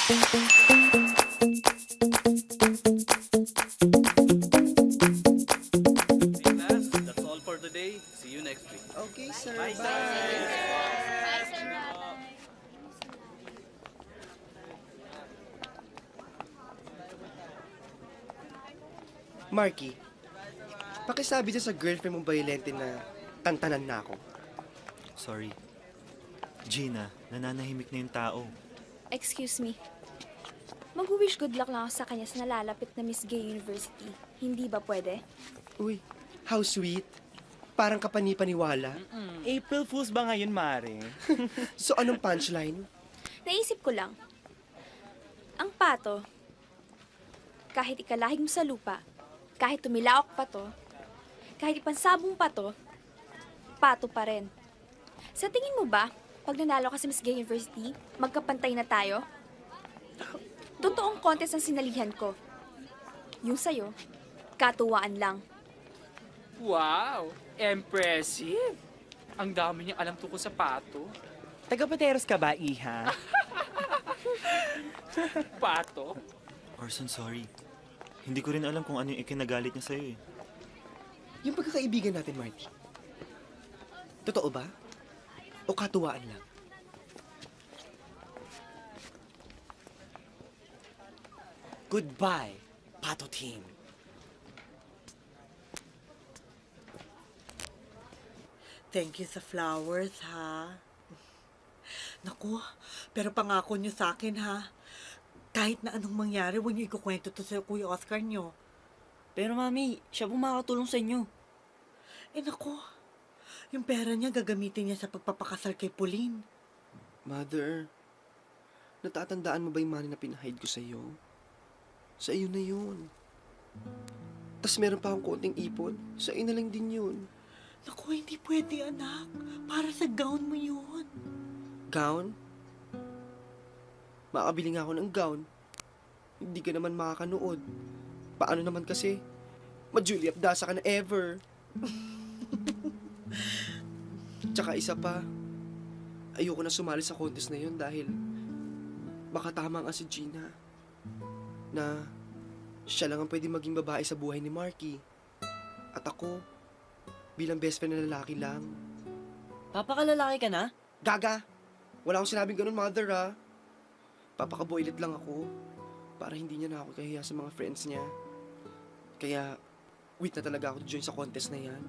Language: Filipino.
Hey class, that's all for today. See you next week. Okay, sir. Bye, sir. Bye. Marky, pakisabi dyan sa girlfriend mong violente na tantanan na ako. Sorry. Gina, nananahimik na yung tao. Excuse me. Mag-wish good luck lang ako sa kanya sa nalalapit na Miss Gay University. Hindi ba pwede? Uy, how sweet. Parang kapanipaniwala. April Fools ba ngayon, Mare? So anong punchline? Naisip ko lang. Ang pato, kahit ikalahig mo sa lupa, kahit tumilaok pa to, kahit ipansabong pa to, pato pa rin. Sa tingin mo ba, pag nanalo ka sa Miss Gay University, magkapantay na tayo? Totoong contest ang sinalihan ko. Yung sa'yo, katuwaan lang. Wow! Impressive! Ang dami niyang alam tungkol sa pato. Taga-Pateros ka ba, Iha? Pato? Orson, sorry. Hindi ko rin alam kung ano yung ikinagalit niya sa'yo eh. Yung pagkakaibigan natin, Marty. Totoo ba? O katuwaan lang? Goodbye, Pato Team. Thank you sa flowers, ha? Naku, pero pangako niyo sa akin, ha? Kahit na anong mangyari, huwag niyo ikukwento to sa Kuya Oscar niyo. Pero mami, siya po makakatulong sa inyo. Eh naku, yung pera niya gagamitin niya sa pagpapakasal kay Pauline. Mother, natatandaan mo ba yung money na pinahide ko sa'yo? Sa iyo na yun. Tas meron pa akong konting ipon. Sa iyo na lang din yun. Naku, hindi pwede, anak. Para sa gown mo yun. Gown? Makakabili nga ako ng gown. Hindi ka naman makakanood. Paano naman kasi? Ma-Juliet Dasa ka na ever. Tsaka isa pa, ayoko na sumali sa contest na yun dahil baka tama nga si Gina na siya lang ang pwede maging babae sa buhay ni Marky. At ako, bilang best friend na lalaki lang. Papakalalaki ka na? Gaga! Wala akong sinabing ganun, mother, ha? Papakaboylet lang ako para hindi niya na ako kahiya sa mga friends niya. Kaya, wait na talaga ako to join sa contest na yan.